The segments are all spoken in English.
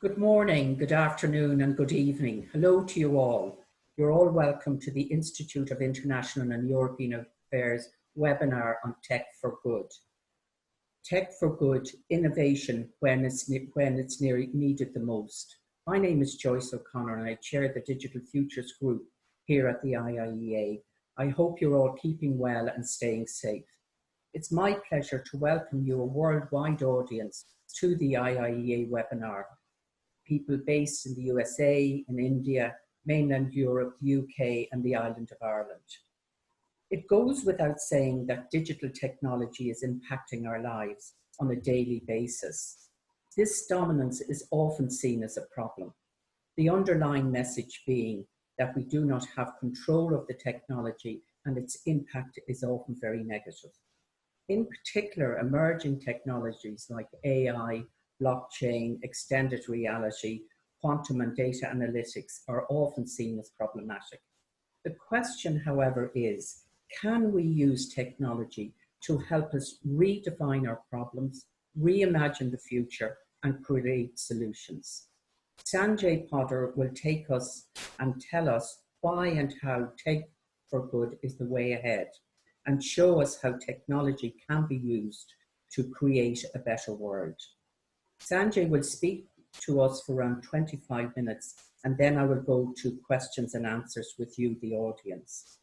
Good morning, good afternoon, and good evening. Hello to you all. You're all welcome to the Institute of International and European Affairs webinar on Tech for Good. Tech for Good, innovation when it's needed the most. My name is Joyce O'Connor and I chair the Digital Futures Group here at the IIEA. I hope you're all keeping well and staying safe. It's my pleasure to welcome you, a worldwide audience, to the IIEA webinar. People based in the USA, in India, mainland Europe, UK, and the island of Ireland. It goes without saying that digital technology is impacting our lives on a daily basis. This dominance is often seen as a problem, the underlying message being that we do not have control of the technology and its impact is often very negative. In particular, emerging technologies like AI, blockchain, extended reality, quantum and data analytics are often seen as problematic. The question, however, is, can we use technology to help us redefine our problems, reimagine the future, and create solutions? Sanjay Podder will take us and tell us why and how Tech for Good is the way ahead, and show us how technology can be used to create a better world. Sanjay will speak to us for around 25 minutes, and then I will go to questions and answers with you, the audience.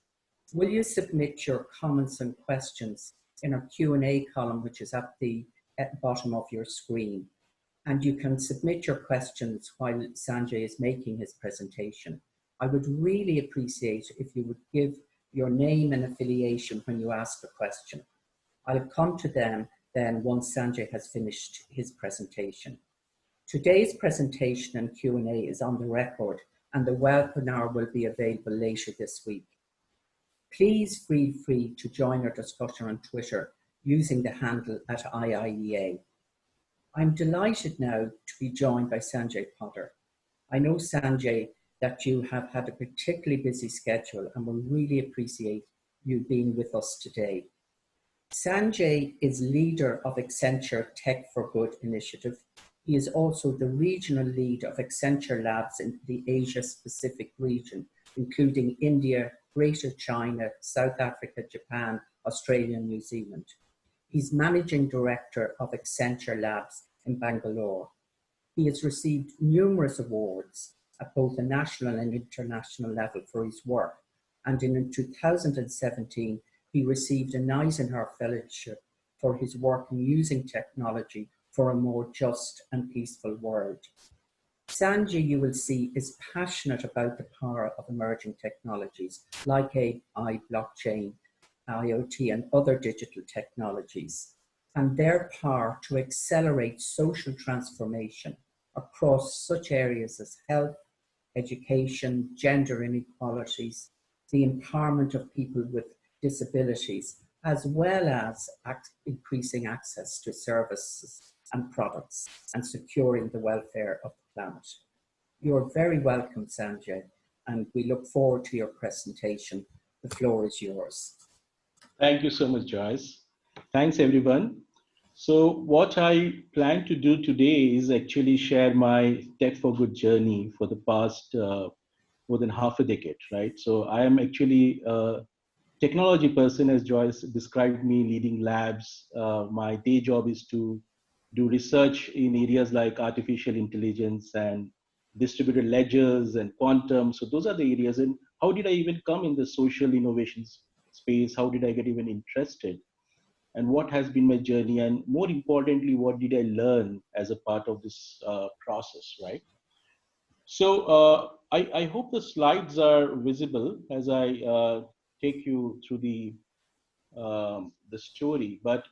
Will you submit your comments and questions in our Q&A column, which is at the bottom of your screen? And you can submit your questions while Sanjay is making his presentation. I would really appreciate if you would give your name and affiliation when you ask a question. I'll come to them then once Sanjay has finished his presentation. Today's presentation and Q&A is on the record and the webinar will be available later this week. Please feel free to join our discussion on Twitter using the handle @IIEA. I'm delighted now to be joined by Sanjay Podder. I know, Sanjay, that you have had a particularly busy schedule and will really appreciate you being with us today. Sanjay is leader of Accenture Tech for Good initiative. He is also the regional lead of Accenture Labs in the Asia Pacific region, including India, Greater China, South Africa, Japan, Australia, and New Zealand. He's managing director of Accenture Labs in Bangalore. He has received numerous awards at both the national and international level for his work. And in 2017, he received an Eisenhower Fellowship for his work in using technology for a more just and peaceful world. Sanjay, you will see, is passionate about the power of emerging technologies like AI, blockchain, IoT, and other digital technologies, and their power to accelerate social transformation across such areas as health, education, gender inequalities, the empowerment of people with disabilities, as well as increasing access to services and products and securing the welfare of the planet. You're very welcome, Sanjay, and we look forward to your presentation. The floor is yours. Thank you so much, Joyce. Thanks, everyone. So what I plan to do today is actually share my Tech for Good journey for the past more than half a decade, right? So I am actually a technology person, as Joyce described me, leading labs. My day job is to do research in areas like artificial intelligence and distributed ledgers and quantum. So those are the areas. And how did I even come in the social innovations space? How did I get even interested? And what has been my journey? And more importantly, what did I learn as a part of this process, right? So I hope the slides are visible as I take you through the story. But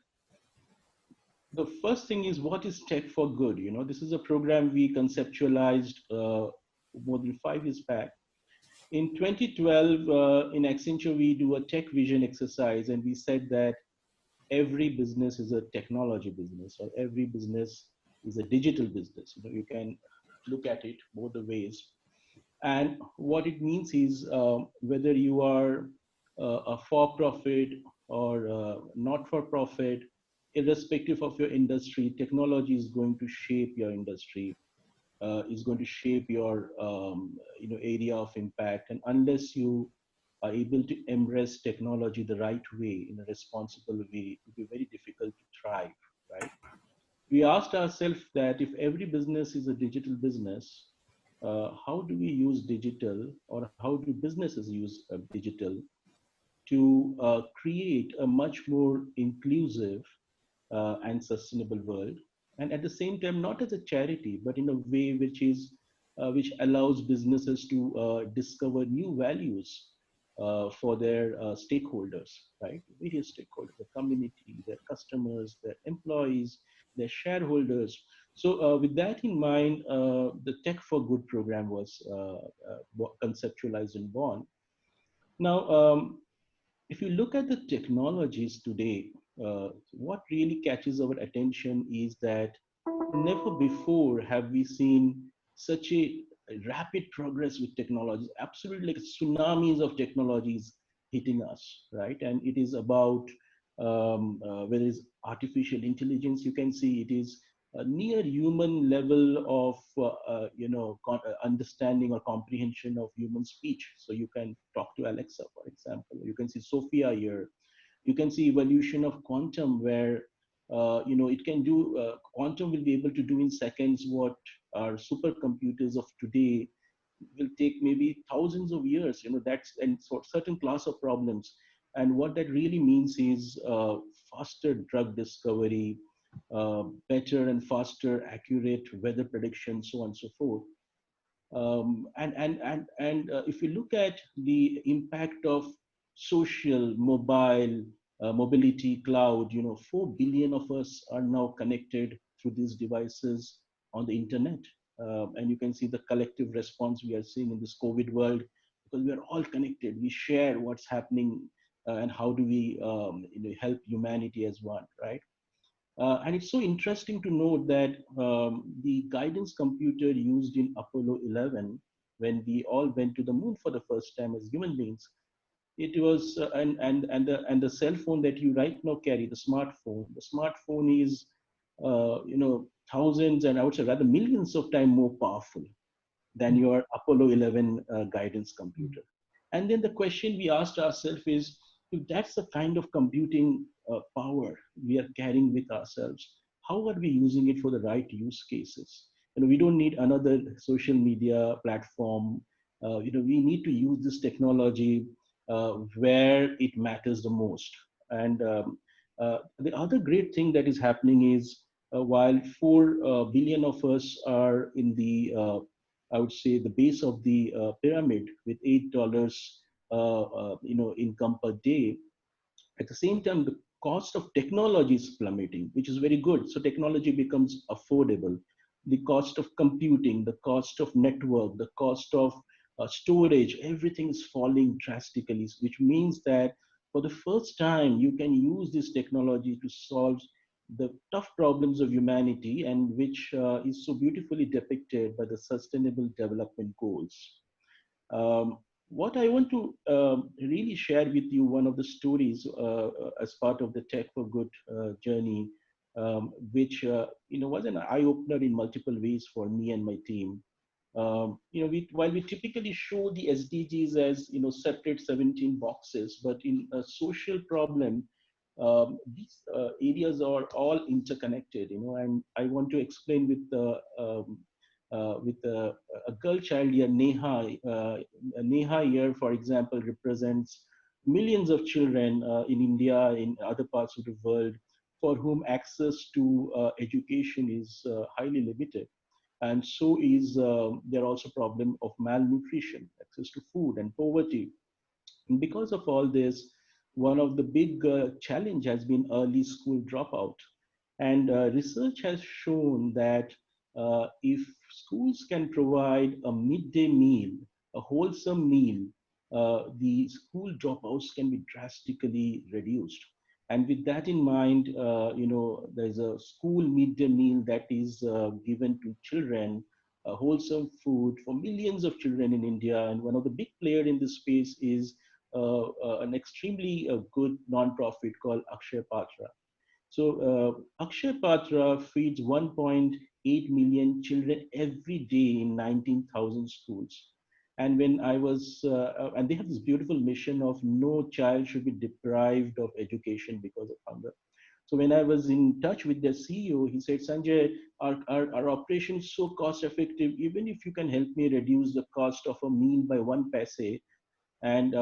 the first thing is, what is Tech for Good? You know, this is a program we conceptualized more than 5 years back. In 2012, in Accenture, we do a tech vision exercise, and we said that every business is a technology business, or every business is a digital business. You know, you can look at it both the ways. And what it means is whether you are a for-profit or not-for-profit, irrespective of your industry, technology is going to shape your industry. is going to shape your area of impact. And unless you are able to embrace technology the right way, in a responsible way, it will be very difficult to thrive, right? We asked ourselves that if every business is a digital business, how do we use digital, or how do businesses use digital to create a much more inclusive and sustainable world, and at the same time not as a charity but in a way which allows businesses to discover new values for their stakeholders, right? Various stakeholders, the community, their customers, their employees, their shareholders. So with that in mind, the Tech for Good program was conceptualized and born. Now, if you look at the technologies today, what really catches our attention is that never before have we seen such a rapid progress with technologies, absolutely like tsunamis of technologies hitting us, right? And it is about whether it's artificial intelligence, you can see it is a near human level of understanding or comprehension of human speech. So you can talk to Alexa, for example. You can see Sophia here. You can see evolution of quantum, where it can do, quantum will be able to do in seconds what our supercomputers of today will take maybe thousands of years. That's, and for certain class of problems. And what that really means is faster drug discovery, better and faster accurate weather prediction, so on and so forth. And if you look at the impact of social, mobile, mobility, cloud, 4 billion of us are now connected through these devices on the internet. And you can see the collective response we are seeing in this COVID world, because we are all connected. We share what's happening, and how do we help humanity as one, right? And it's so interesting to note that the guidance computer used in Apollo 11, when we all went to the moon for the first time as human beings, it was and the cell phone that you right now carry, the smartphone. The smartphone is thousands, and I would say rather millions of times more powerful than your Apollo 11 guidance computer. And then the question we asked ourselves is, if that's the kind of computing power we are carrying with ourselves, how are we using it for the right use cases? We don't need another social media platform. We need to use this technology where it matters the most. And the other great thing that is happening is, while 4 billion of us are in the I would say the base of the pyramid with $8 income per day. At the same time, the cost of technology is plummeting, which is very good. So technology becomes affordable. The cost of computing, the cost of network, the cost of storage, everything is falling drastically, which means that for the first time, you can use this technology to solve the tough problems of humanity, and which is so beautifully depicted by the Sustainable Development Goals. What I want to really share with you, one of the stories as part of the Tech for Good journey, which was an eye opener in multiple ways for me and my team. While we typically show the SDGs as separate 17 boxes, but in a social problem, these areas are all interconnected. And I want to explain with a girl child here, Neha. Neha here, for example, represents millions of children in India, in other parts of the world, for whom access to education is highly limited. And so is there also problem of malnutrition, access to food, and poverty. And because of all this, one of the big challenge has been early school dropout. And research has shown that if schools can provide a midday meal, a wholesome meal, the school dropouts can be drastically reduced. And with that in mind, there's a school midday meal that is given to children, wholesome food for millions of children in India. And one of the big players in this space is an extremely good non-profit called Akshay Patra. So Akshay Patra feeds 1.8 million children every day in 19,000 schools. And when I was, and they have this beautiful mission of no child should be deprived of education because of hunger. So when I was in touch with the CEO, he said, Sanjay, our operation is so cost effective. Even if you can help me reduce the cost of a meal by 1 paise, and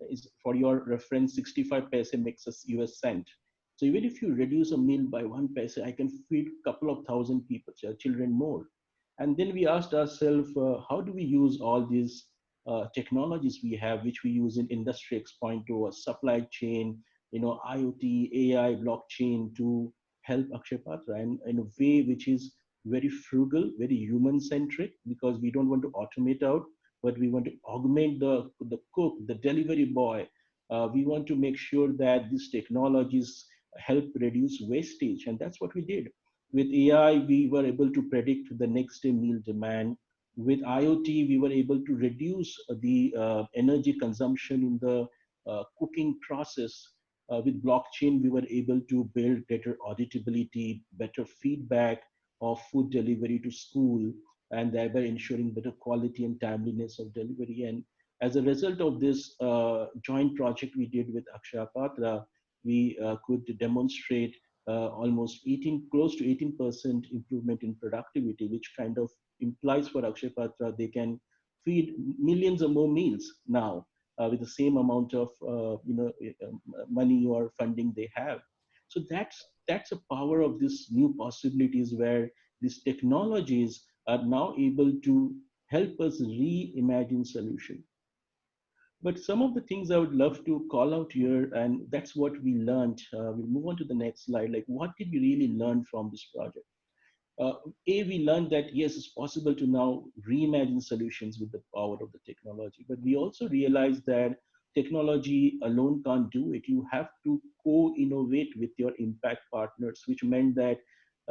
is for your reference, 65 paise makes us US cent. So even if you reduce a meal by 1 paise, I can feed a couple of thousand people, children more. And then we asked ourselves, how do we use all these technologies we have, which we use in Industry X.0, a supply chain, IoT, AI, blockchain to help Akshay Patra and in a way which is very frugal, very human centric, because we don't want to automate out, but we want to augment the cook, the delivery boy. We want to make sure that these technologies help reduce wastage. And that's what we did. With AI, we were able to predict the next day meal demand. With IoT, we were able to reduce the energy consumption in the cooking process. With blockchain, we were able to build better auditability, better feedback of food delivery to school, and thereby ensuring better quality and timeliness of delivery. And as a result of this joint project we did with Akshaya Patra, we could demonstrate almost 18, close to 18% improvement in productivity, which kind of implies for Akshay Patra they can feed millions of more meals now with the same amount of money or funding they have. So that's a power of these new possibilities where these technologies are now able to help us reimagine solution. But some of the things I would love to call out here, and that's what we learned. We'll move on to the next slide. Like, what did we really learn from this project? uh, we learned that yes, it's possible to now reimagine solutions with the power of the technology. But we also realized that technology alone can't do it. You have to co-innovate with your impact partners, which meant that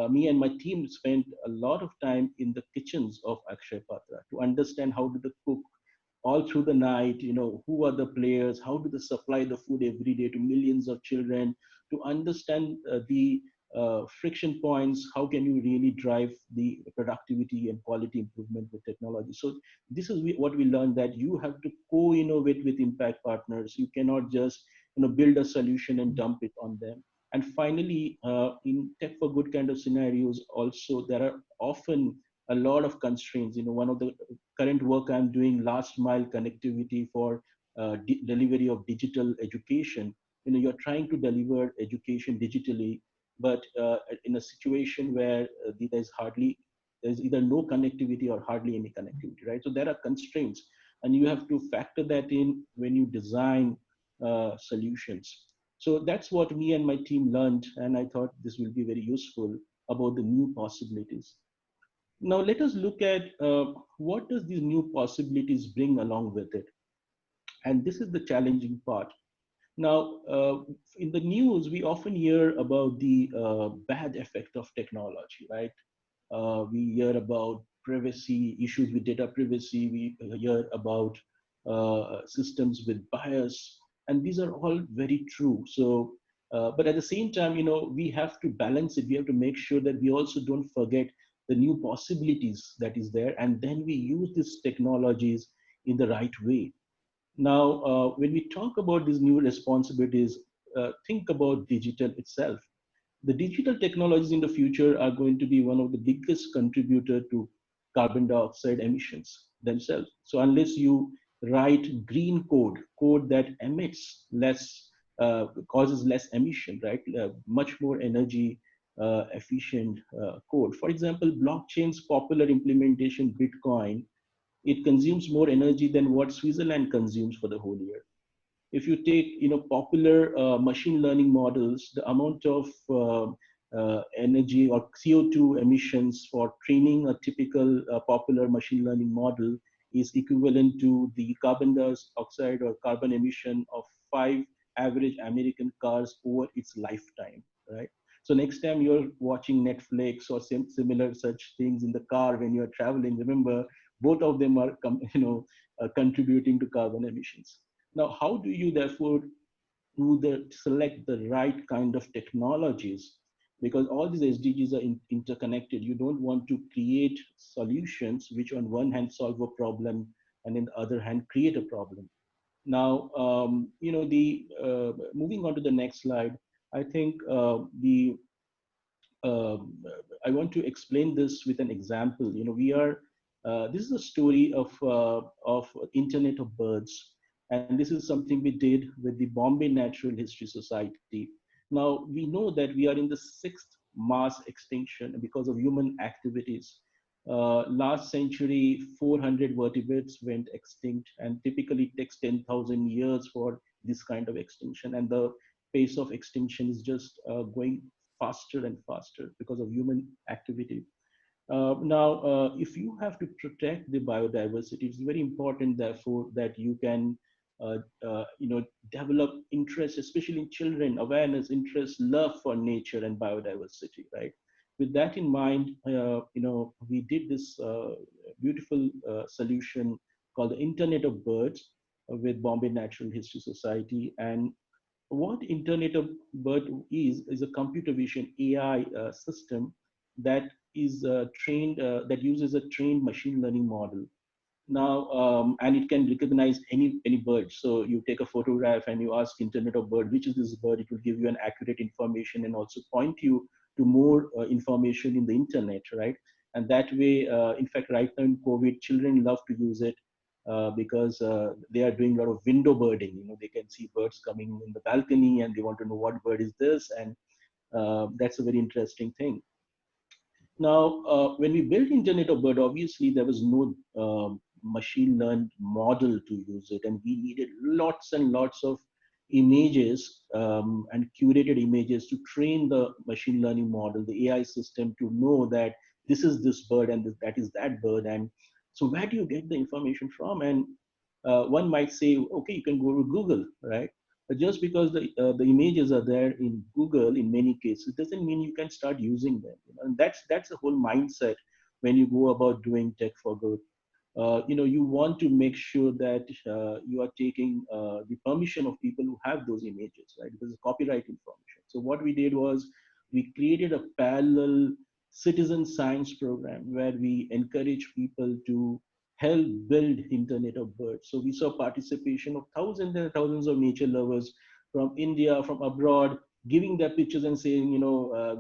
me and my team spent a lot of time in the kitchens of Akshay Patra to understand how do the cook all through the night, who are the players, how do they supply the food every day to millions of children, to understand the friction points, how can you really drive the productivity and quality improvement with technology. So this is what we learned, that you have to co-innovate with impact partners. You cannot just build a solution and dump it on them. And finally, in tech for good kind of scenarios also, there are often a lot of constraints. One of the current work I'm doing, last mile connectivity for delivery of digital education. You're trying to deliver education digitally, but in a situation where there's either no connectivity or hardly any connectivity, right? So there are constraints, and you have to factor that in when you design solutions. So that's what me and my team learned, and I thought this will be very useful about the new possibilities. Now let us look at what does these new possibilities bring along with it. And this is the challenging part. Now, in the news, we often hear about the bad effect of technology, right? We hear about privacy, issues with data privacy. We hear about systems with bias, and these are all very true. So, but at the same time, we have to balance it. We have to make sure that we also don't forget the new possibilities that is there, and then we use these technologies in the right way. Now, when we talk about these new responsibilities, think about digital itself. The digital technologies in the future are going to be one of the biggest contributor to carbon dioxide emissions themselves. So unless you write green code that emits less, causes less emission, right? Much more energy efficient code. For example, blockchain's popular implementation, Bitcoin, it consumes more energy than what Switzerland consumes for the whole year. If you take popular machine learning models, the amount of energy or CO2 emissions for training a typical popular machine learning model is equivalent to the carbon dioxide or carbon emission of 5 average American cars over its lifetime, right? So next time you're watching Netflix or similar such things in the car when you're traveling, remember both of them are contributing to carbon emissions. Now, how do you therefore select the right kind of technologies, because all these SDGs are interconnected. You don't want to create solutions which on one hand solve a problem and on the other hand create a problem. Now, the moving on to the next slide, I think the um, I want to explain this with an example. This is a story of Internet of Birds, and this is something we did with the Bombay Natural History Society. Now we know that we are in the sixth mass extinction because of human activities. Last century, 400 vertebrates went extinct, and typically it takes 10,000 years for this kind of extinction. And the pace of extinction is just going faster and faster because of human activity. If you have to protect the biodiversity, it's very important, therefore, that you can, uh, develop interest, especially in children, awareness, interest, love for nature and biodiversity, right? With that in mind, we did this beautiful solution called the Internet of Birds with Bombay Natural History Society. And what Internet of Bird is a computer vision AI system that is trained that uses a trained machine learning model. Now, and it can recognize any bird. So you take a photograph and you ask Internet of Bird, which is this bird? It will give you an accurate information and also point you to more information in the internet, right? And that way, in fact, right now in COVID, children love to use it because they are doing a lot of window birding. They can see birds coming in the balcony and they want to know what bird is this, and that's a very interesting thing. Now, when we built Internet of Bird, obviously there was no machine learned model to use it, and we needed lots and lots of images and curated images to train the machine learning model, the AI system, to know that this is this bird and that is that bird. And so, where do you get the information from? And one might say, okay, you can go to Google, right? But just because the images are there in Google in many cases doesn't mean you can start using them. And that's the whole mindset when you go about doing tech for good. You want to make sure that you are taking the permission of people who have those images, right? Because it's copyright information. So what we did was we created a parallel citizen science program where we encourage people to help build Internet of Birds. So we saw participation of thousands and thousands of nature lovers from India, from abroad, giving their pictures and saying,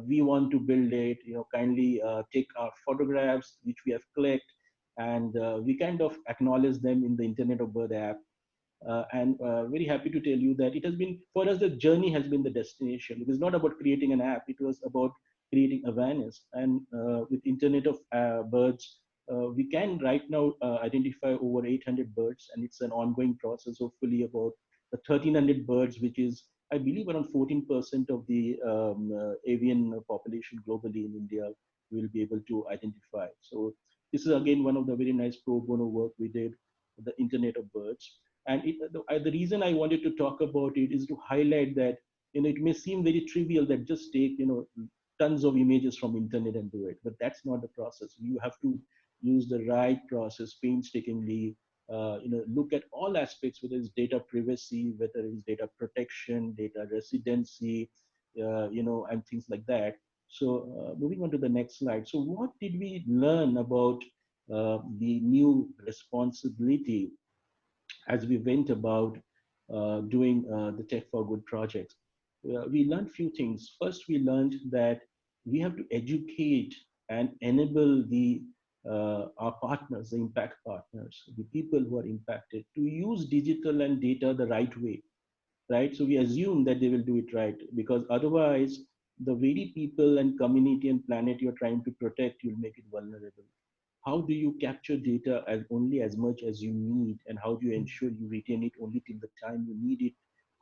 we want to build it, kindly take our photographs, which we have clicked, and we kind of acknowledge them in the Internet of Bird app. And very happy to tell you that it has been, for us, the journey has been the destination. It was not about creating an app, it was about creating awareness. And with Internet of Birds, we can right now identify over 800 birds, and it's an ongoing process. Hopefully, about the 1,300 birds, which is, I believe, around 14% of the avian population globally in India, will be able to identify. So this is again one of the very nice pro bono work we did with the Internet of Birds. And the reason I wanted to talk about it is to highlight that it may seem very trivial that just take tons of images from internet and do it, but that's not the process. You have to use the right process painstakingly. Look at all aspects, whether it's data privacy, whether it's data protection, data residency, and things like that. So moving on to the next slide. So what did we learn about the new responsibility as we went about doing the Tech for Good project? We learned few things. First, we learned that we have to educate and enable our partners, the impact partners, the people who are impacted, to use digital and data the right way, right? So we assume that they will do it right, because otherwise, the very people and community and planet you're trying to protect, you'll make it vulnerable. How do you capture data as only as much as you need, and how do you ensure you retain it only till the time you need it?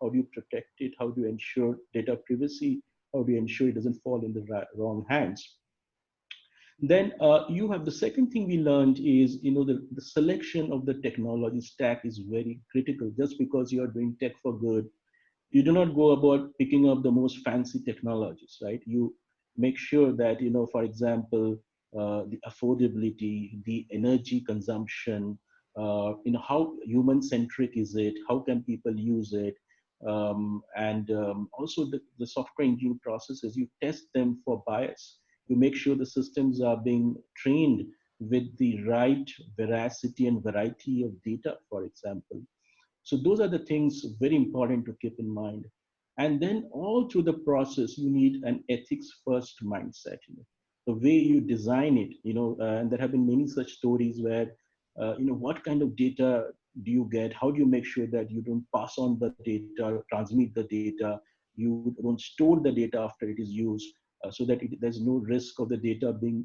How do you protect it? How do you ensure data privacy? How do you ensure it doesn't fall in the wrong hands? Then you have the second thing we learned is, the selection of the technology stack is very critical. Just because you're doing tech for good, you do not go about picking up the most fancy technologies, right? You make sure that, for example, the affordability, the energy consumption, how human centric is it? How can people use it? Also the software engineering processes, you test them for bias. You make sure the systems are being trained with the right veracity and variety of data, for example. So those are the things very important to keep in mind. And then all through the process, you need an ethics first mindset. The way you design it, and there have been many such stories where, what kind of data do you get? How do you make sure that you don't pass on the data, transmit the data, you don't store the data after it is used, so that there's no risk of the data being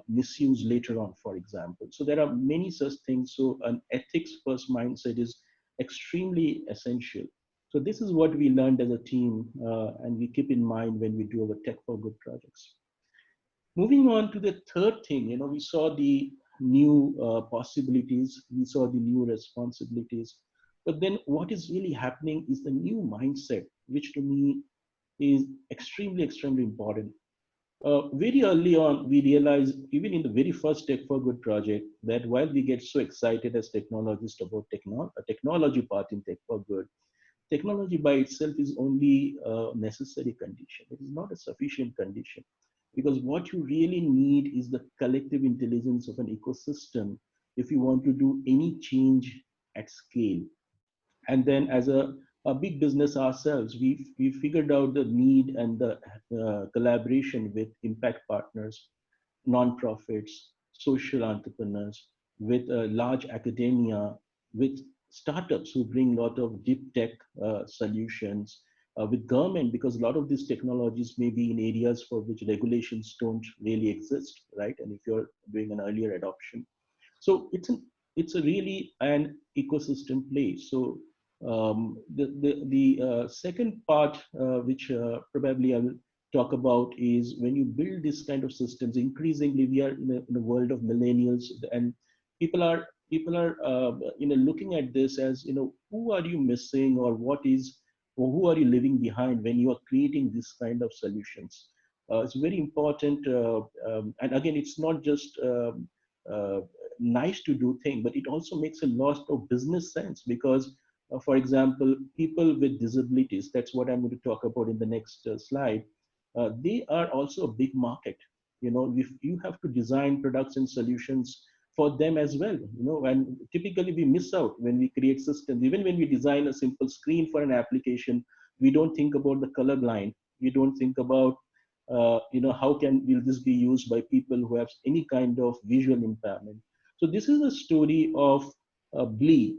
misused later on, for example. So there are many such things. So an ethics first mindset is extremely essential. So this is what we learned as a team, and we keep in mind when we do our Tech for Good projects. Moving on to the third thing, we saw the new possibilities, we saw the new responsibilities, but then what is really happening is the new mindset, which to me is extremely, extremely important. Very early on, we realized, even in the very first Tech for Good project, that while we get so excited as technologists about technology part in Tech for Good, technology by itself is only a necessary condition. It is not a sufficient condition, because what you really need is the collective intelligence of an ecosystem if you want to do any change at scale. And then as a big business ourselves, we figured out the need and the collaboration with impact partners, nonprofits, social entrepreneurs, with large academia, with startups who bring a lot of deep tech solutions, with government, because a lot of these technologies may be in areas for which regulations don't really exist, right? And if you're doing an earlier adoption, so it's a really an ecosystem play. So the second part, which probably I will talk about, is when you build this kind of systems. Increasingly, we are in a world of millennials, and people are looking at this as, who are you missing, or who are you leaving behind when you are creating this kind of solutions. It's very important, and again, it's not just uh, nice to do thing, but it also makes a lot of business sense, because for example, people with disabilities, that's what I'm going to talk about in the next slide, they are also a big market. If you have to design products and solutions for them as well, and typically we miss out when we create systems. Even when we design a simple screen for an application, we don't think about the colorblind. We don't think about how will this be used by people who have any kind of visual impairment. So this is a story of Blee.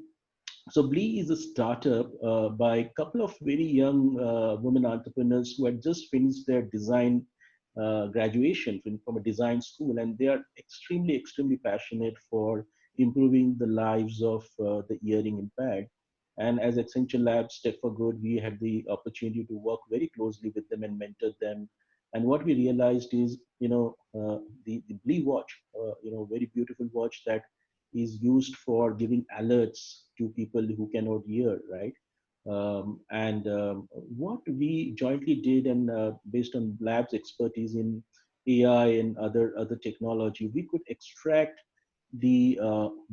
So Blee is a startup by a couple of very young women entrepreneurs who had just finished their design graduation from a design school, and they are extremely, extremely passionate for improving the lives of the hearing impaired. And as Accenture Labs Tech for Good, we had the opportunity to work very closely with them and mentor them. And what we realized is, the Blee watch, very beautiful watch that is used for giving alerts to people who cannot hear, right? What we jointly did, and based on lab's expertise in AI and other technology, we could extract the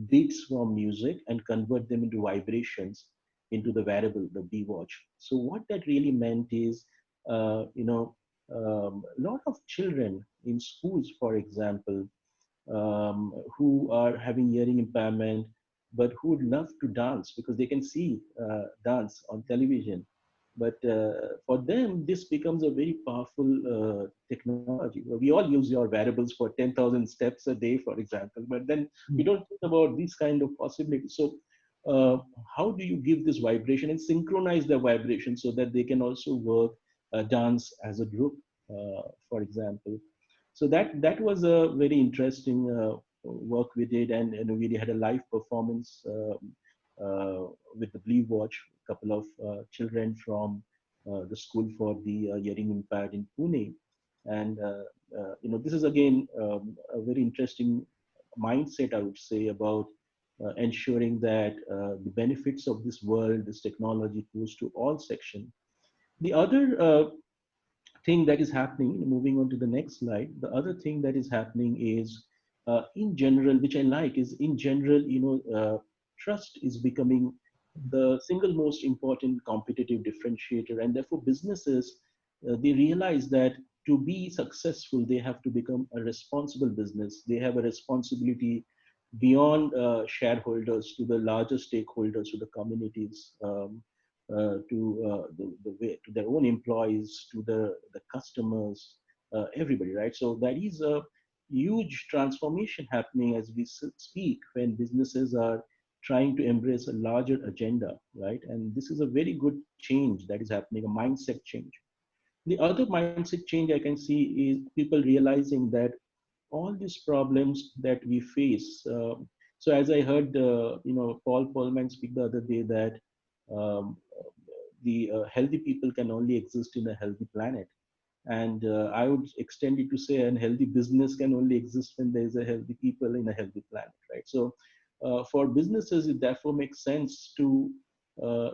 beats from music and convert them into vibrations into the wearable, the B watch. So what that really meant is, a lot of children in schools, for example, who are having hearing impairment, but who would love to dance because they can see dance on television. But for them, this becomes a very powerful technology. We all use your wearables for 10,000 steps a day, for example, but then we don't think about these kind of possibilities. So how do you give this vibration and synchronize the vibration so that they can also work, dance as a group, for example? So that was a very interesting work we did, and we had a live performance with the Believe Watch. A couple of children from the school for the hearing impaired in Pune, and this is again a very interesting mindset, I would say, about ensuring that the benefits of this world, this technology, goes to all sections. The other thing that is happening, moving on to the next slide, the other thing that is happening is, in general, which I like, is in general, trust is becoming the single most important competitive differentiator. And therefore, businesses, they realize that to be successful, they have to become a responsible business. They have a responsibility beyond shareholders to the larger stakeholders, to the communities, to their own employees, to the customers, everybody, right? So that is a huge transformation happening as we speak, when businesses are trying to embrace a larger agenda, right? And this is a very good change that is happening, a mindset change. The other mindset change I can see is people realizing that all these problems that we face. So as I heard, Paul Polman speak the other day, that um, the healthy people can only exist in a healthy planet. And I would extend it to say, a healthy business can only exist when there is a healthy people in a healthy planet, right? So for businesses, it therefore makes sense to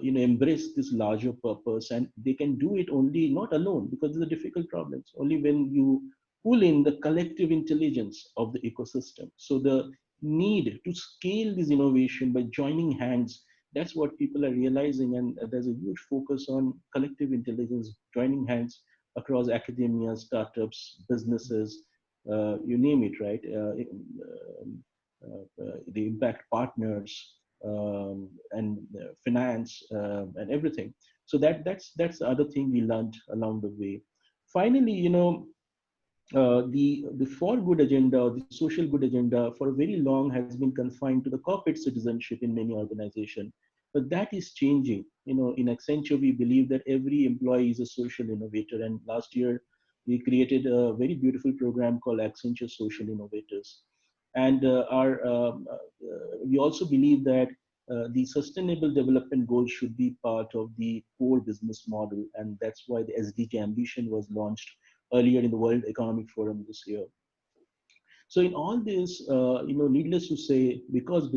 embrace this larger purpose, and they can do it only not alone, because these are difficult problems. Only when you pull in the collective intelligence of the ecosystem. So the need to scale this innovation by joining hands, that's what people are realizing, and there's a huge focus on collective intelligence, joining hands across academia, startups, businesses, you name it, right? The impact partners, and finance, and everything. So that's the other thing we learned along the way. Finally, the for good agenda, or the social good agenda, for very long has been confined to the corporate citizenship in many organizations. But that is changing. In Accenture, we believe that every employee is a social innovator. And last year, we created a very beautiful program called Accenture Social Innovators. And we also believe that the sustainable development goals should be part of the core business model. And that's why the SDG ambition was launched earlier in the World Economic Forum this year. So in all this, needless to say, because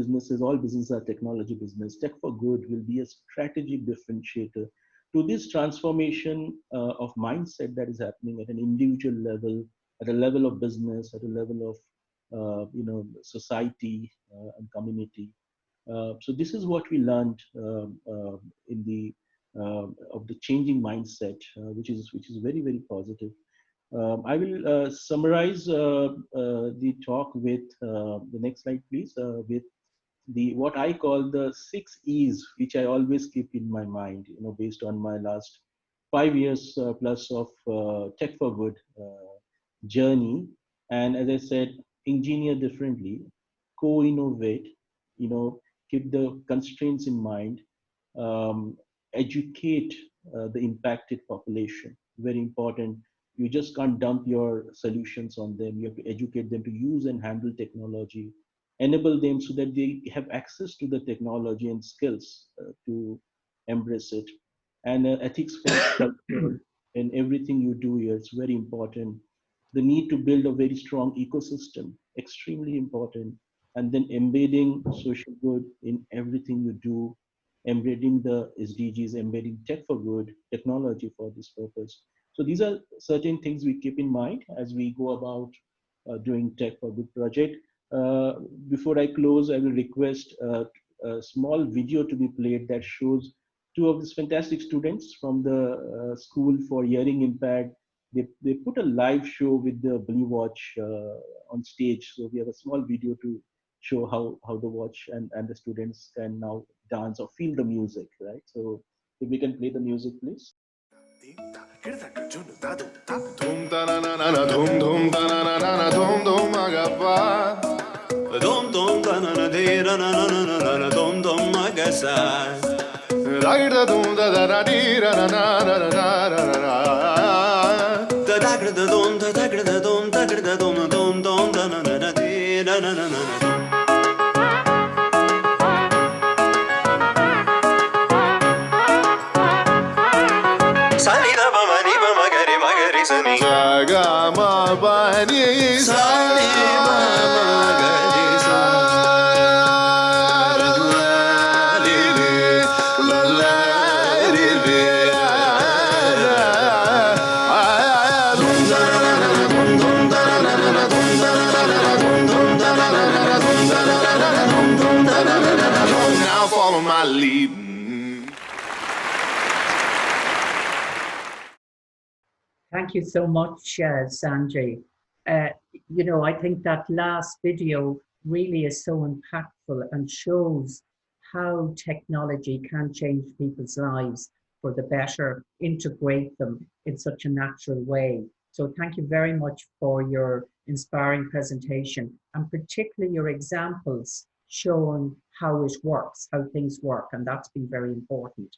all businesses are technology business, Tech for Good will be a strategic differentiator to this transformation of mindset that is happening at an individual level, at a level of business, at a level of society and community. So this is what we learned in the of the changing mindset, which is very, very positive. I will summarize the talk with the next slide, please, with the what I call the 6 E's, which I always keep in my mind, based on my last 5 years plus of Tech for Good journey. And as I said, engineer differently, co-innovate, keep the constraints in mind, educate the impacted population, very important. You just can't dump your solutions on them. You have to educate them to use and handle technology, enable them so that they have access to the technology and skills to embrace it. And ethics first culture in everything you do here, it's very important. The need to build a very strong ecosystem, extremely important. And then embedding social good in everything you do, embedding the SDGs, embedding Tech for Good, technology for this purpose. So these are certain things we keep in mind as we go about doing Tech for Good project. Before I close, I will request a small video to be played that shows two of these fantastic students from the School for Hearing Impaired. They put a live show with the Blue Watch on stage. So we have a small video to show how the watch and the students can now dance or feel the music, right? So if we can play the music, please. Thank you so much, Sanjay. Uh, I think that last video really is so impactful and shows how technology can change people's lives for the better, integrate them in such a natural way. So thank you very much for your inspiring presentation, and particularly your examples showing how it works, how things work, and that's been very important.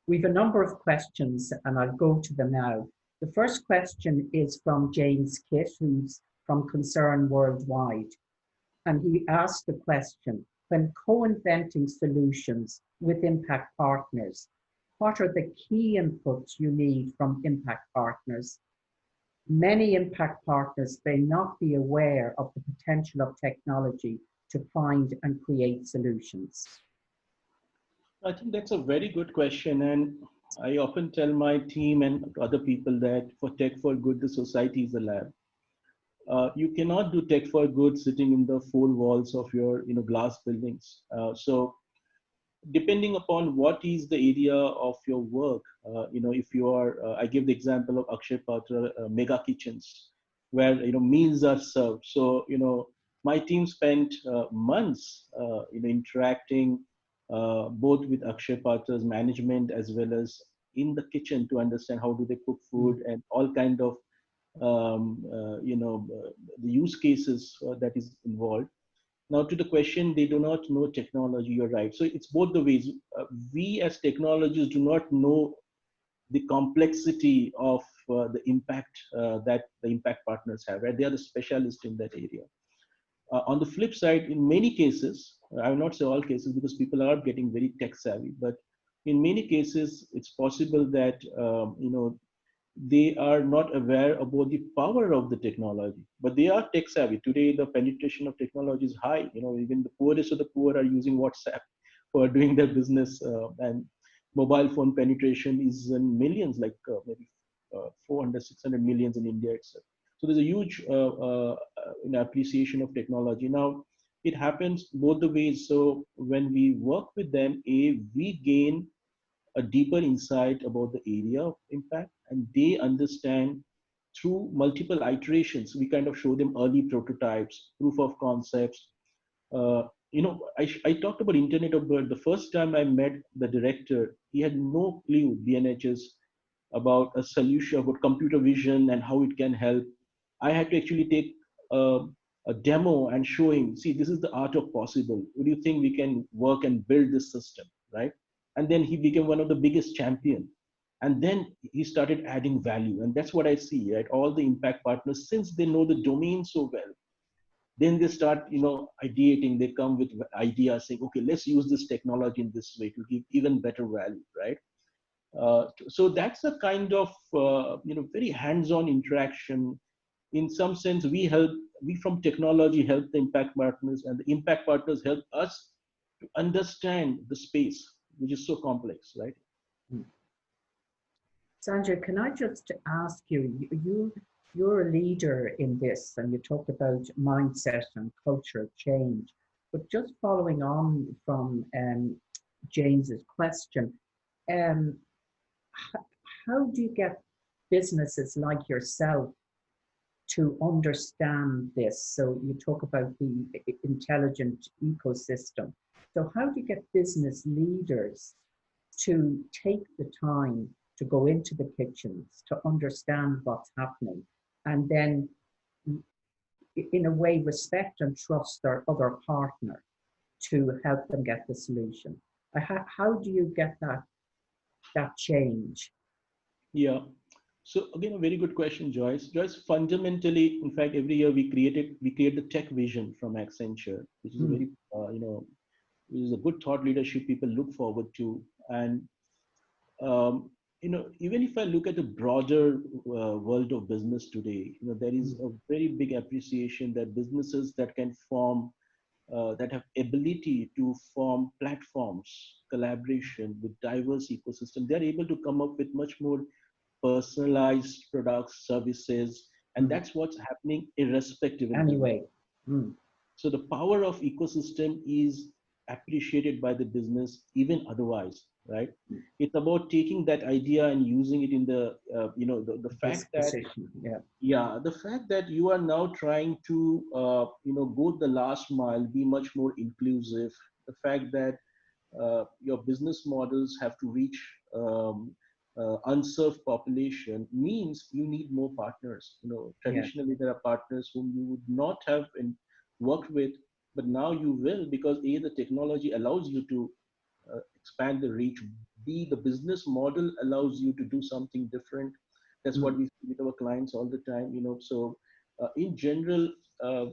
We've a number of questions and I'll go to them now. The first question is from James Kitt, who's from Concern Worldwide. And he asked the question, when co-inventing solutions with impact partners, what are the key inputs you need from impact partners? Many impact partners may not be aware of the potential of technology to find and create solutions. I think that's a very good question. And I often tell my team and other people that for Tech for Good, the society is a lab. You cannot do Tech for Good sitting in the four walls of your glass buildings. So depending upon what is the area of your work, if you are, I give the example of Akshay Patra mega kitchens, where meals are served. So my team spent months, interacting both with Akshay Patra's management as well as in the kitchen to understand how do they cook food and all kind of the use cases that is involved. Now, to the question, they do not know technology. You're right. So it's both the ways. We as technologists do not know the complexity of the impact that the impact partners have. Right? They are the specialists in that area. On the flip side, in many cases, I will not say all cases because people are getting very tech savvy, but in many cases, it's possible that they are not aware about the power of the technology, but they are tech savvy. Today, the penetration of technology is high. Even the poorest of the poor are using WhatsApp for doing their business, and mobile phone penetration is in millions, like maybe 400, 600 millions in India itself. So there's a huge appreciation of technology. Now, it happens both the ways. So when we work with them, we gain a deeper insight about the area of impact, and they understand through multiple iterations. We kind of show them early prototypes, proof of concepts. I talked about Internet of Bird. The first time I met the director, he had no clue, BNHS, about a solution, about computer vision and how it can help. I had to actually take a demo and show him, see, this is the art of possible. What do you think we can work and build this system, right? And then he became one of the biggest champion. And then he started adding value. And that's what I see, right? All the impact partners, since they know the domain so well, then they start, ideating. They come with ideas saying, okay, let's use this technology in this way to give even better value, right? So that's a kind of, very hands-on interaction. In some sense, we from technology help the impact partners, and the impact partners help us to understand the space, which is so complex, right? Sanjay, can I just ask you're a leader in this, and you talked about mindset and culture change, but just following on from James's question, um, how do you get businesses like yourself to understand this? So you talk about the intelligent ecosystem. So how do you get business leaders to take the time to go into the kitchens, to understand what's happening, and then in a way respect and trust their other partner to help them get the solution? How do you get that change? Yeah. So again, a very good question, Joyce. Joyce, fundamentally, in fact, every year we create the tech vision from Accenture, which is a very, which is a good thought leadership people look forward to. And even if I look at the broader world of business today, there is a very big appreciation that businesses that can form, that have ability to form platforms, collaboration with diverse ecosystem, they're able to come up with much more personalized products, services, and that's what's happening irrespective. Anyway. So the power of ecosystem is appreciated by the business even otherwise, right? It's about taking that idea and using it in the the This fact that, position, yeah, yeah, the fact that you are now trying to go the last mile, be much more inclusive, the fact that your business models have to reach unserved population means you need more partners. yeah, Traditionally there are partners whom you would not have worked with, but now you will, because A, the technology allows you to expand the reach. B, the business model allows you to do something different. That's what mm, we see with our clients all the time. So in general, uh,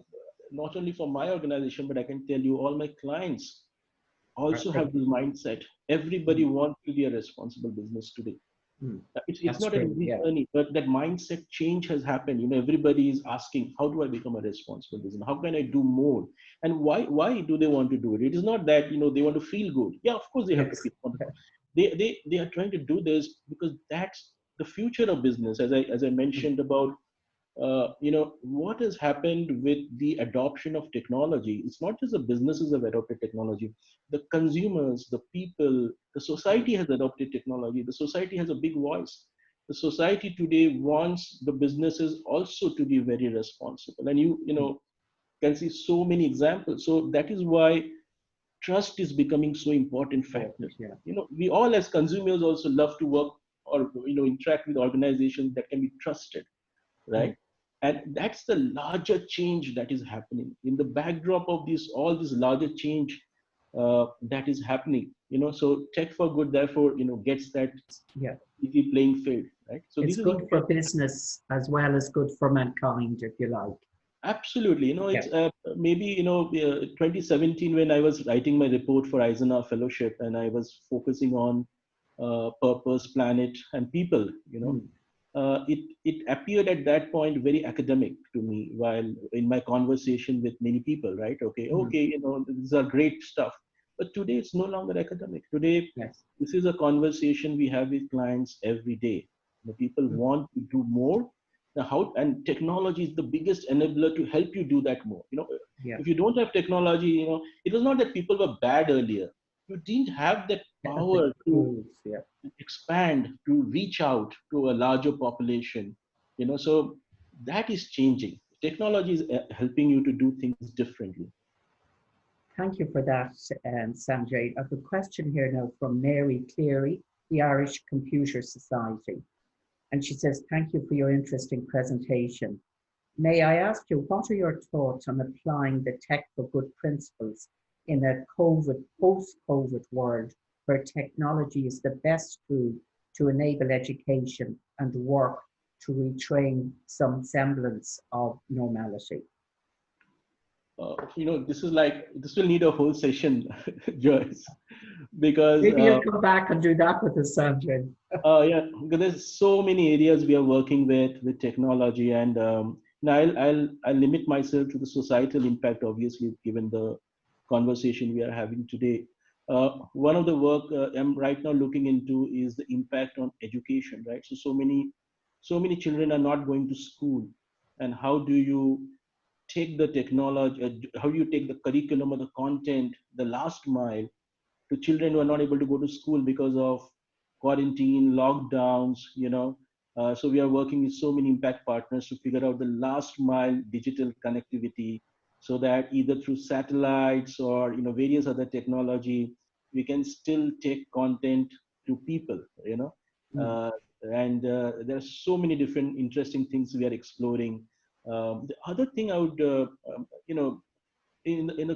not only for my organization, but I can tell you all my clients are also have this thinking, mindset. Everybody mm, wants to be a responsible business today. mm, It's that's not an great, easy yeah, journey, but that mindset change has happened. Everybody is asking, how do I become a responsible business? How can I do more? And why do they want to do it? It is not that they want to feel good. Yeah, of course they have to yes, feel good. They are trying to do this because that's the future of business. As I mm, mentioned about what has happened with the adoption of technology. It's not just the businesses have adopted technology. The consumers, the people, the mm, society has adopted technology. The society has a big voice. The society today wants the businesses also to be very responsible. And you mm, know can see so many examples. So that is why trust is becoming so important factor. important, yeah, We all as consumers also love to work or interact with organizations that can be trusted, mm, right? And that's the larger change that is happening in the backdrop of all this larger change that is happening. So Tech for Good, therefore, gets that yeah. easy playing field, right? So It's this is good for where business as well as good for mankind, if you like. absolutely, Yeah. it's maybe 2017 when I was writing my report for Eisenhower Fellowship, and I was focusing on purpose, planet, and people. Mm, It appeared at that point very academic to me while in my conversation with many people, right? Okay, mm, okay, these are great stuff. But today it's no longer academic. Today, yes. this is a conversation we have with clients every day. People Mm, want to do more. Now, how and technology is the biggest enabler to help you do that more. yeah. If you don't have technology, it was not that people were bad earlier. You didn't have that The power to tools, yeah. expand, to reach out to a larger population. So that is changing. Technology is helping you to do things differently. Thank you for that, Sanjay. I have a question here now from Mary Cleary, the Irish Computer Society. And she says, thank you for your interesting presentation. May I ask you, what are your thoughts on applying the Tech for Good principles in a post-COVID world where technology is the best tool to enable education and work to retrain some semblance of normality? This will need a whole session, Joyce, because Maybe you'll come back and do that with us, Sanjay. yeah, because there's so many areas we are working with technology, and now I'll limit myself to the societal impact, obviously, given the conversation we are having today. One of the work I'm right now looking into is the impact on education, right? So many children are not going to school, and how do you take the technology? How do you take the curriculum or the content, the last mile, to children who are not able to go to school because of quarantine, lockdowns, So we are working with so many impact partners to figure out the last mile digital connectivity so that either through satellites or, various other technology, we can still take content to people, Mm, uh, and there are so many different interesting things we are exploring. The other thing I would, in a in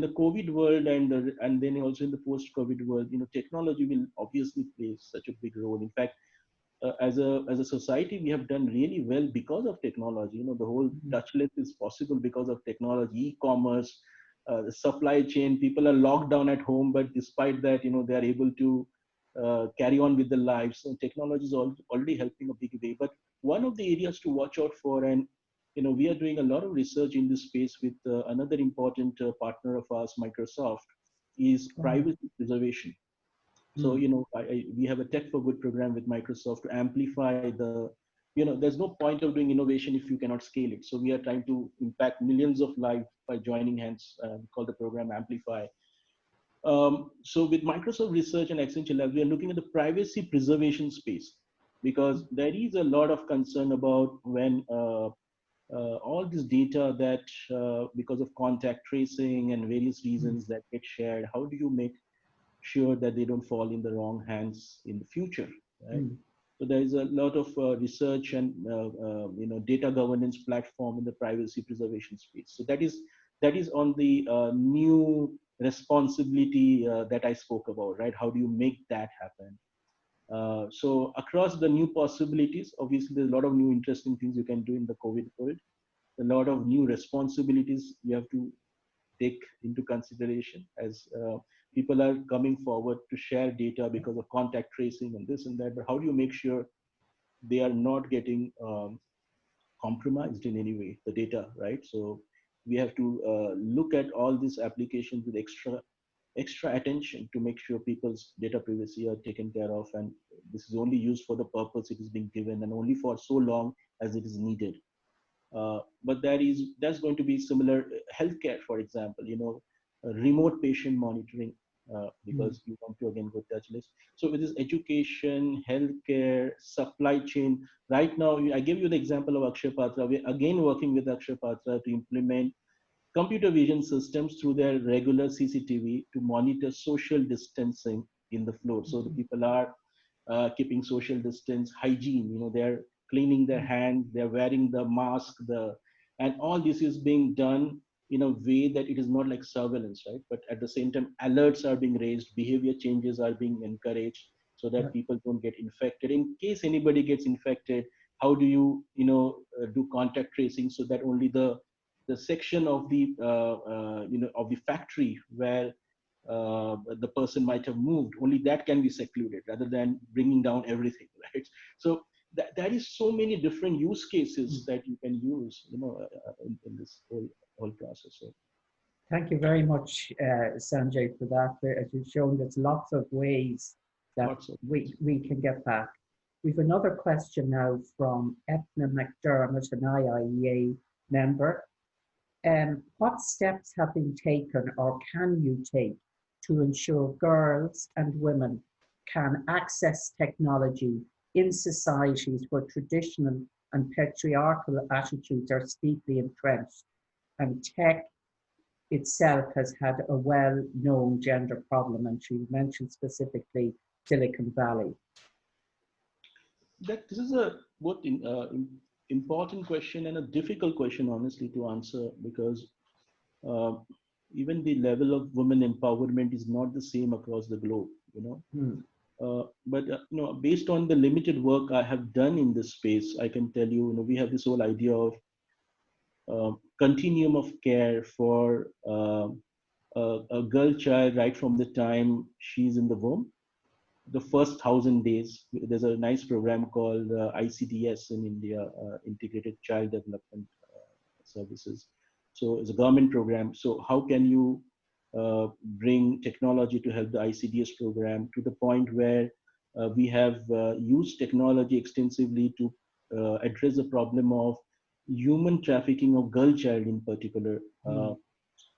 a COVID world, and then also in the post COVID world, technology will obviously play such a big role. In fact, as a society, we have done really well because of technology. The whole mm, touchless is possible because of technology, e-commerce, the supply chain. People are locked down at home, but despite that, they are able to carry on with their lives. So technology is already helping a big way. But one of the areas to watch out for, and we are doing a lot of research in this space with another important partner of ours, Microsoft, is oh, privacy preservation. So, mm, we have a Tech for Good program with Microsoft to amplify there's no point of doing innovation if you cannot scale it. So we are trying to impact millions of lives by joining hands. We call the program Amplify. So with Microsoft Research and Accenture Labs, we are looking at the privacy preservation space because there is a lot of concern about when all this data that because of contact tracing and various Mm, reasons that get shared, how do you make sure that they don't fall in the wrong hands in the future, right? mm, So there is a lot of research and data governance platform in the privacy preservation space. So that is on the new responsibility that I spoke about, right? How do you make that happen? So across the new possibilities, obviously there's a lot of new interesting things you can do in the COVID world. A lot of new responsibilities you have to take into consideration as people are coming forward to share data because of contact tracing and this and that. But how do you make sure they are not getting compromised in any way, the data, right? So we have to look at all these applications with extra attention to make sure people's data privacy are taken care of, and this is only used for the purpose it is being given and only for so long as it is needed. But that's going to be similar healthcare, for example, remote patient monitoring, mm. because you want to again go touchless. So with this education, healthcare, supply chain, right now I gave you the example of Akshay Patra. We're again working with Akshay Patra to implement computer vision systems through their regular CCTV to monitor social distancing in the floor. So the people are keeping social distance, hygiene. They're cleaning their hands, they're wearing the mask, and all this is being done in a way that it is not like surveillance, right? But at the same time, alerts are being raised, behavior changes are being encouraged, so Yeah, that people don't get infected. In case anybody gets infected, how do you, do contact tracing so that only the section of the factory where the person might have moved, only that can be secluded rather than bringing down everything, right? So that is so many different use cases mm. that you can use, in this whole process. So Thank you very much, Sanjay, for that. As you've shown, there's lots of ways that lots of things. we can get back. We've another question now from Etna McDermott, an IIEA member. What steps have been taken or can you take to ensure girls and women can access technology in societies where traditional and patriarchal attitudes are deeply entrenched and tech itself has had a well-known gender problem, and she mentioned specifically Silicon Valley. That this is a both important question and a difficult question, honestly, to answer, because uh, even the level of women empowerment is not the same across the globe. Hmm. But based on the limited work I have done in this space, I can tell you, we have this whole idea of continuum of care for a girl child right from the time she's in the womb. The first 1,000 days, there's a nice program called ICDS in India, Integrated Child Development Services. So it's a government program. So how can you bring technology to help the ICDS program to the point where we have used technology extensively to address the problem of human trafficking of girl child in particular, Hmm.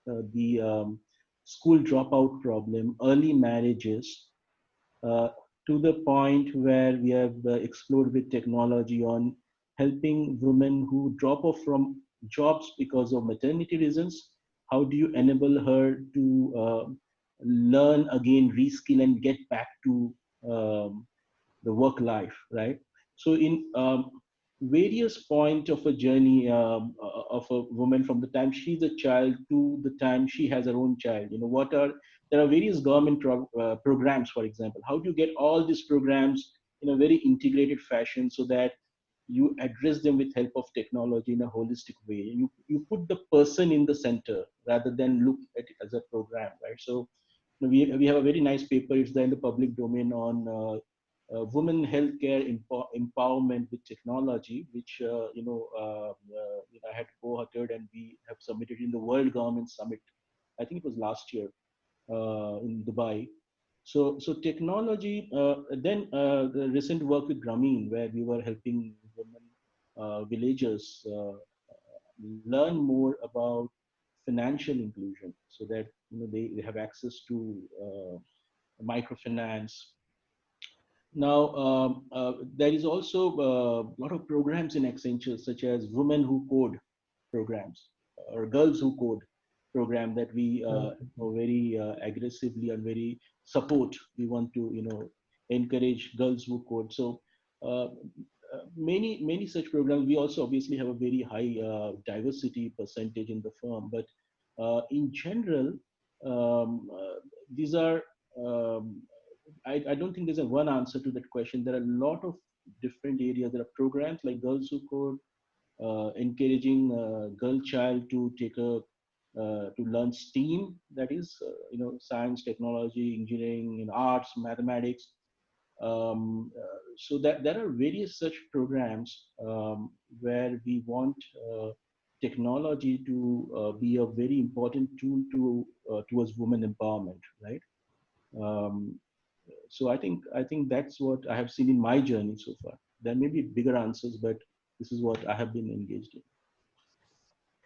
the school dropout problem, early marriages, uh, to the point where we have explored with technology on helping women who drop off from jobs because of maternity reasons. How do you enable her to learn again, reskill, and get back to the work life, right? So in various point of a journey of a woman from the time she's a child to the time she has her own child, there are various government programs, for example. How do you get all these programs in a very integrated fashion so that you address them with help of technology in a holistic way? You put the person in the center rather than look at it as a program, right? So we have a very nice paper. It's there in the public domain on women healthcare empowerment with technology, which I had co-authored and we have submitted in the World Government Summit. I think it was last year in Dubai. So technology. Then the recent work with Grameen, where we were helping women villagers learn more about financial inclusion, so that they have access to microfinance. Now, there is also a lot of programs in Accenture, such as Women Who Code programs or Girls Who Code program that we very aggressively and very support. We want to, encourage girls who code. So, many such programs. We also obviously have a very high diversity percentage in the firm, but in general, these are um, I don't think there's a one answer to that question. There are a lot of different areas. There are programs like Girls Who Code, encouraging girl child to take a to learn STEAM, that is, science, technology, engineering, arts, mathematics. So that there are various such programs where we want technology to be a very important tool to towards women empowerment, right? Um, so I think that's what I have seen in my journey so far. There may be bigger answers, but this is what I have been engaged in.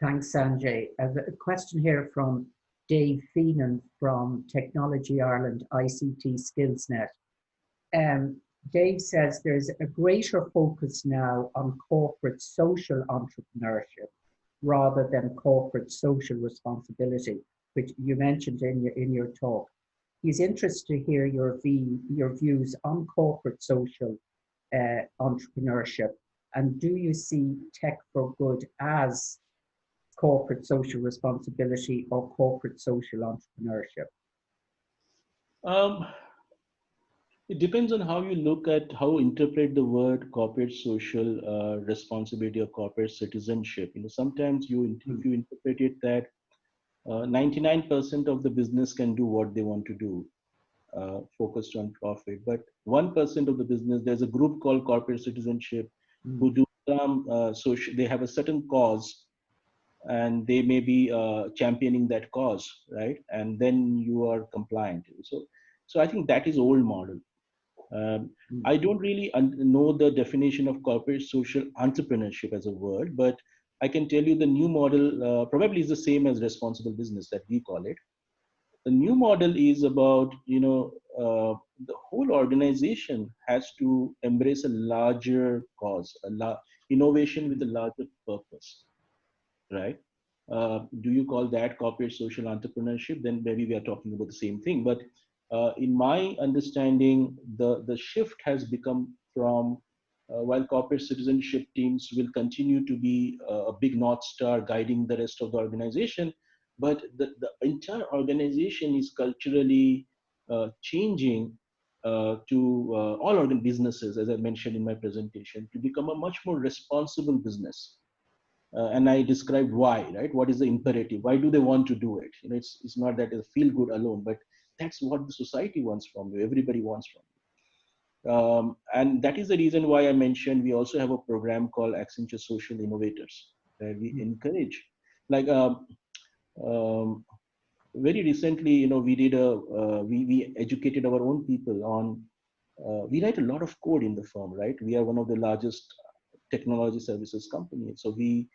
Thanks, Sanjay. A question here from Dave Feenan from Technology Ireland ICT SkillsNet. Um, Dave says there's a greater focus now on corporate social entrepreneurship rather than corporate social responsibility, which you mentioned in your talk. He's interested to hear your views on corporate social entrepreneurship, and do you see Tech for Good as corporate social responsibility or corporate social entrepreneurship? Um, it depends on how you look at how interpret the word corporate social responsibility or corporate citizenship. Sometimes if you interpret it that 99% of the business can do what they want to do, focused on profit, but 1% of the business, there's a group called corporate citizenship who do some social. They have a certain cause, and they may be championing that cause, right? And then you are compliant. So I think that is old model. I don't really know the definition of corporate social entrepreneurship as a word, but I can tell you the new model probably is the same as responsible business that we call it. The new model is about, the whole organization has to embrace a larger cause, innovation with a larger purpose, right? Do you call that corporate social entrepreneurship? Then maybe we are talking about the same thing. But in my understanding, the shift has become from while corporate citizenship teams will continue to be a big North Star guiding the rest of the organization, but the entire organization is culturally changing to all organ businesses, as I mentioned in my presentation, to become a much more responsible business. And I described why, right? What is the imperative? Why do they want to do it? It's not that it's feel good alone, but that's what the society wants from you. Everybody wants from you. And that is the reason why I mentioned we also have a program called Accenture Social Innovators, where we encourage, like um, very recently, we did we educated our own people on. We write a lot of code in the firm, right? We are one of the largest technology services company, so we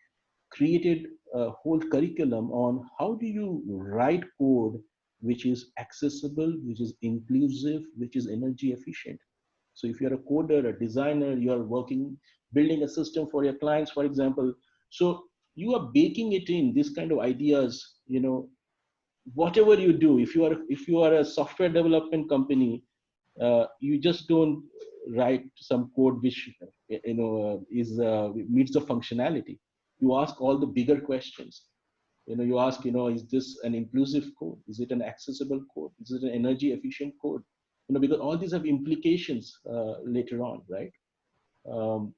created a whole curriculum on how do you write code which is accessible, which is inclusive, which is energy efficient. So if you're a coder, a designer, you're working, building a system for your clients, for example. So you are baking it in, this kind of ideas, whatever you do. If you are a software development company, you just don't write some code which is meets the functionality. You ask all the bigger questions. You ask, is this an inclusive code? Is it an accessible code? Is it an energy efficient code? Because all these have implications later on, right? um,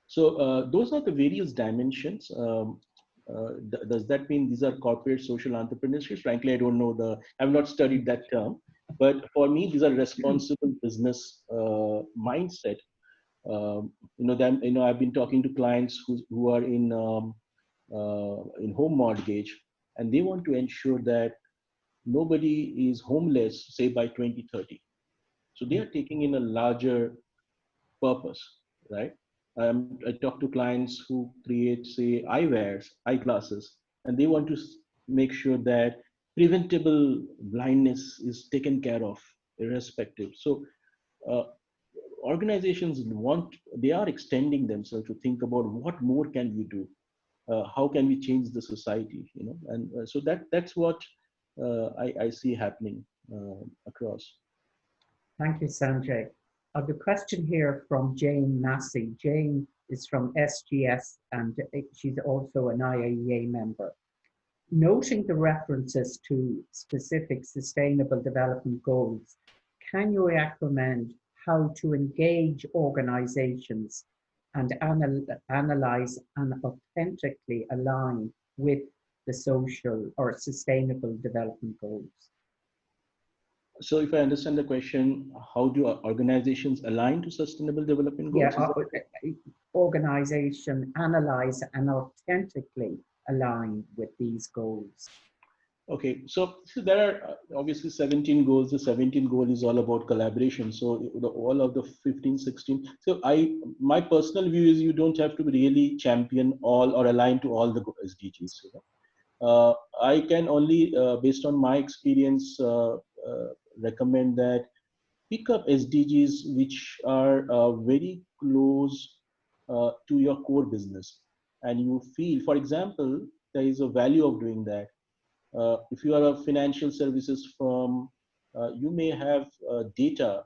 so those are the various dimensions. Does that mean these are corporate social entrepreneurships? Frankly, I don't know I've not studied that term. But for me, these are responsible business mindset. I've been talking to clients who are in home mortgage, and they want to ensure that nobody is homeless, say by 2030. So they are taking in a larger purpose, right? I talk to clients who create, say, eyewears, eyeglasses, and they want to make sure that preventable blindness is taken care of irrespective. So uh, organizations they are extending themselves to think about what more can we do, how can we change the society, and so that's what I see happening across. Thank you, Sanjay. I have a question here from Jane Massey. Jane is from SGS and she's also an IIEA member. Noting the references to specific sustainable development goals, can you recommend how to engage organizations and analyze and authentically align with the social or sustainable development goals? So if I understand the question, how do organizations align to sustainable development Yeah, goals? Is that organization analyze and authentically align with these goals. okay? So there are obviously 17 goals. The 17th goal is all about collaboration. So all of the 15, 16. So my personal view is you don't have to really champion all or align to all the SDGs. I can only, based on my experience, recommend that pick up SDGs which are very close to your core business, and you feel, for example, there is a value of doing that. If you are a financial services firm, you may have data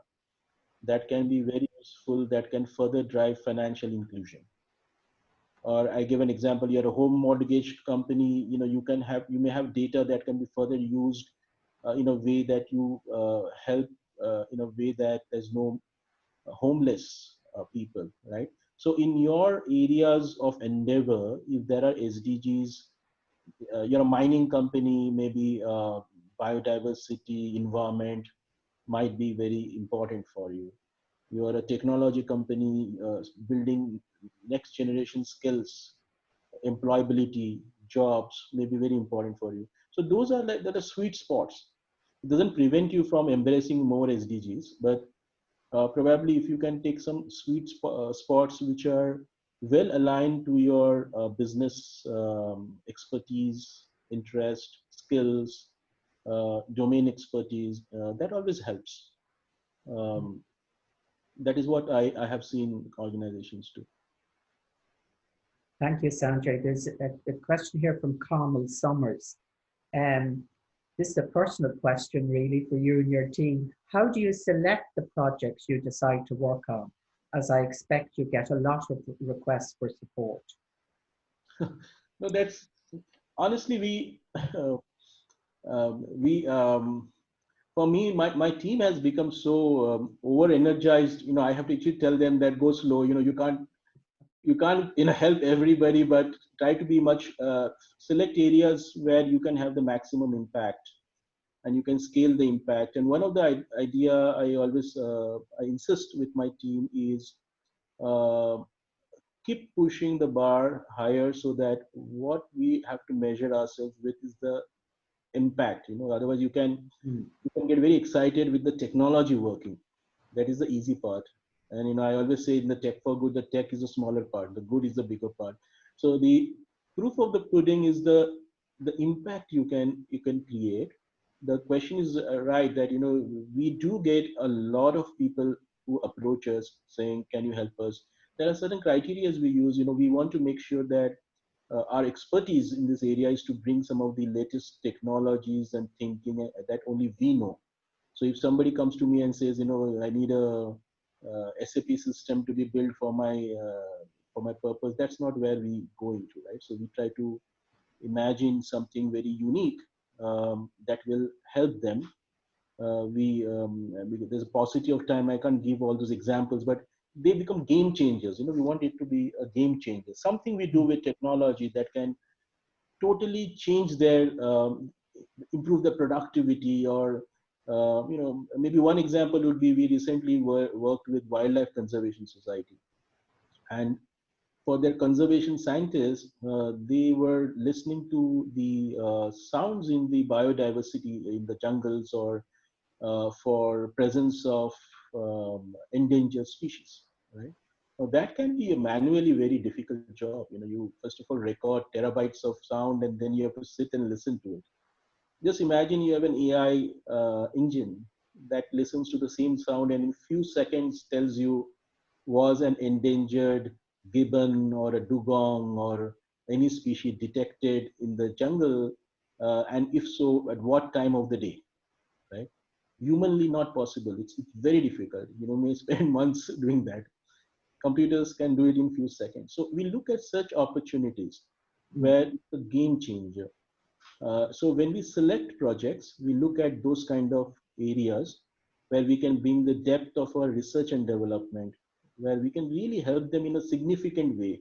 that can be very useful, that can further drive financial inclusion. Or I give an example: you're a home mortgage company. You may have data that can be further used in a way that you help in a way that there's no homeless people, right? So in your areas of endeavor, if there are SDGs, you're a mining company, maybe biodiversity, environment might be very important for you. You are a technology company, building next generation skills, employability, jobs may be very important for you. So those are like the sweet spots. It doesn't prevent you from embracing more SDGs, but probably if you can take some spots which are well aligned to your business expertise, interest, skills, domain expertise, that always helps. Um, that is what I have seen organizations do. Thank you, Sanjay. There's a question here from Carmel Summers. Um, this is a personal question, really, for you and your team. How do you select the projects you decide to work on? As I expect you get a lot of requests for support. No, that's honestly we for me, my team has become so over energized. I have to actually tell them that go slow. You can't help everybody, but try to be much select areas where you can have the maximum impact and you can scale the impact. And one of the idea I always I insist with my team is uh, keep pushing the bar higher, so that what we have to measure ourselves with is the impact. Otherwise you can get very excited with the technology working. That is the easy part. And I always say in the tech for good, the tech is the smaller part, the good is the bigger part. So the proof of the pudding is the impact you can create. The question is right, that we do get a lot of people who approach us saying, can you help us? There are certain criteria we use. We want to make sure that our expertise in this area is to bring some of the latest technologies and thinking that only we know. So if somebody comes to me and says, I need a SAP system to be built for my purpose, that's not where we go into, right? So we try to imagine something very unique that will help them. Because there's a paucity of time, I can't give all those examples, but they become game changers. We want it to be a game changer, something we do with technology that can totally change their improve the productivity. Or maybe one example would be, we recently worked with Wildlife Conservation Society, and for their conservation scientists, they were listening to the sounds in the biodiversity in the jungles, or for presence of endangered species, right? Now that can be a manually very difficult job. You first of all record terabytes of sound, and then you have to sit and listen to it. just imagine you have an AI engine that listens to the same sound and in few seconds tells you was an endangered gibbon or a dugong or any species detected in the jungle, and if so, at what time of the day, right? Humanly not possible. It's very difficult. You know, may spend months doing that. Computers can do it in few seconds. So we look at such opportunities Mm. where it's a game changer. So when we select projects, we look at those kind of areas where we can bring the depth of our research and development, where we can really help them in a significant way.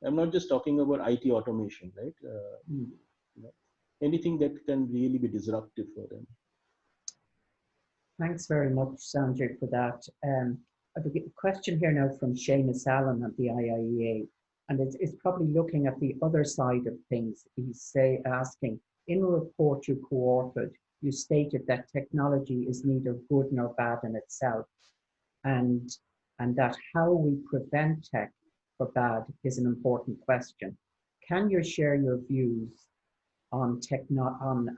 I'm not just talking about IT automation, right? Mm. You know, anything that can really be disruptive for them. Thanks very much, Sanjay, for that. I have a question here now from Seamus Allen at the IIEA, and it's probably looking at the other side of things. He's asking, in a report you co-authored, you stated that technology is neither good nor bad in itself, and that how we prevent tech for bad is an important question. Can you share your views on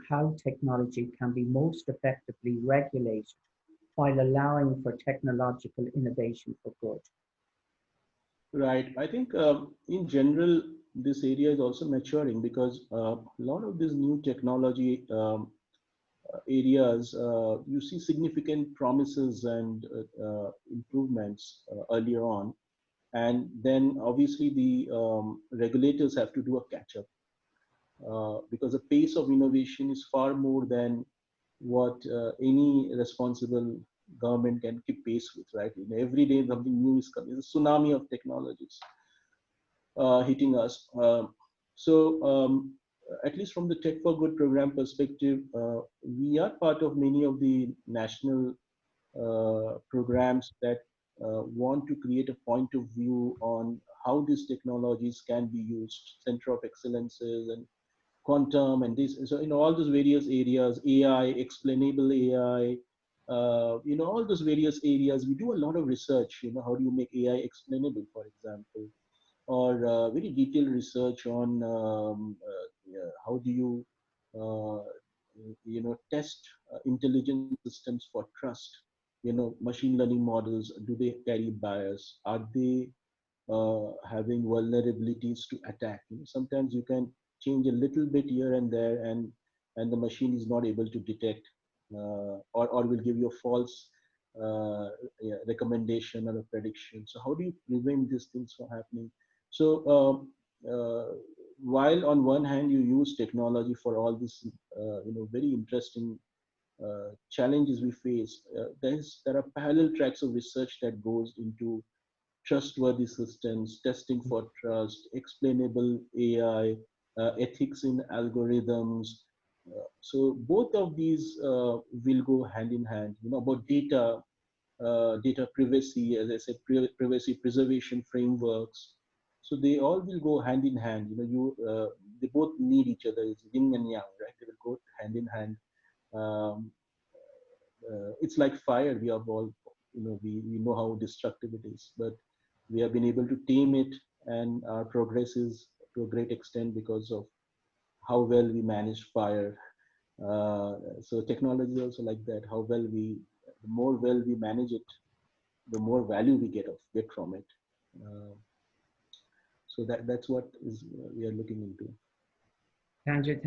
how technology can be most effectively regulated while allowing for technological innovation for good? Right. I think in general, this area is also maturing because a lot of this new technology areas, you see significant promises and improvements earlier on. And then obviously the regulators have to do a catch up because the pace of innovation is far more than what any responsible government can keep pace with, right? You know, every day something new is coming. It's a tsunami of technologies hitting us. At least from the Tech4Good program perspective, we are part of many of the national programs that want to create a point of view on how these technologies can be used, center of excellences and quantum and this. So in all those various areas, AI, explainable AI, all those various areas, we do a lot of research. You know, how do you make AI explainable, for example? Or very detailed research on yeah, how do you uh, test intelligent systems for trust. You know, machine learning models, do they carry bias? Are they having vulnerabilities to attack? You know, sometimes you can change a little bit here and there, and the machine is not able to detect, or will give you a false yeah, recommendation or a prediction. So how do you prevent these things from happening? So while on one hand you use technology for all this, very interesting challenges we face, there are parallel tracks of research that goes into trustworthy systems, testing for trust, explainable AI, ethics in algorithms. So both of these will go hand in hand. You know, about data, data privacy, as I said, privacy preservation frameworks. So they all will go hand in hand. You know, they both need each other. It's yin and yang, right? They will go hand in hand. Um, it's like fire. We have all, we know how destructive it is, but we have been able to tame it, and our progress is to a great extent because of how well we manage fire. So technology is also like that. The more well we manage it, the more value we get from it. Uh, so that's what is we are looking into. Andrew,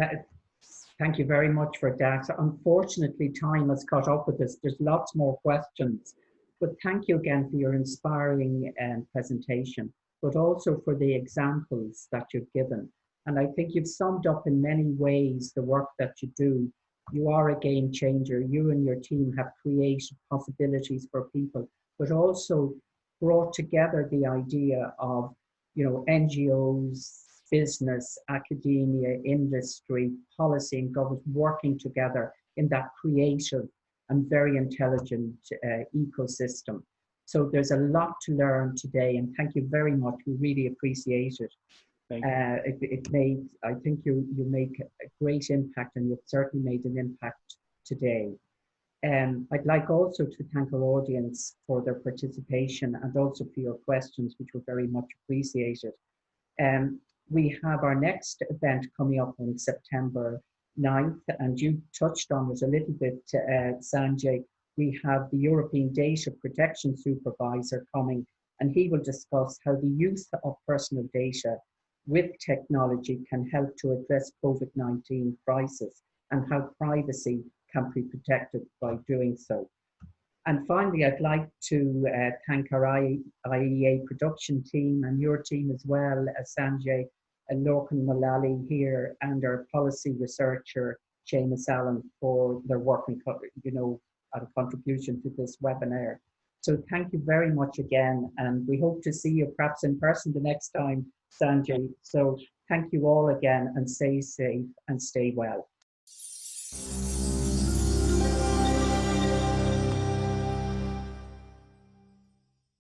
thank you very much for that. Unfortunately, time has caught up with us. There's lots more questions, but thank you again for your inspiring presentation, but also for the examples that you've given. And I think you've summed up in many ways the work that you do. You are a game changer. You and your team have created possibilities for people, but also brought together the idea of, NGOs, business, academia, industry, policy, and government working together in that creative and very intelligent ecosystem. So there's a lot to learn today, and thank you very much. We really appreciate it. Thank you. I think you make a great impact, and you've certainly made an impact today. I'd like also to thank our audience for their participation and also for your questions, which were very much appreciated. Um, we have our next event coming up in September 9th, and you touched on it a little bit, Sanjay, we have the European Data Protection Supervisor coming, and he will discuss how the use of personal data with technology can help to address COVID-19 crisis and how privacy can be protected by doing so. And finally, I'd like to thank our IIEA production team and your team as well, Sanjay and Lorcan Mullally here, and our policy researcher, Seamus Allen, for their work and a contribution to this webinar. So thank you very much again, and we hope to see you perhaps in person the next time, Sanjay. So thank you all again, and stay safe and stay well.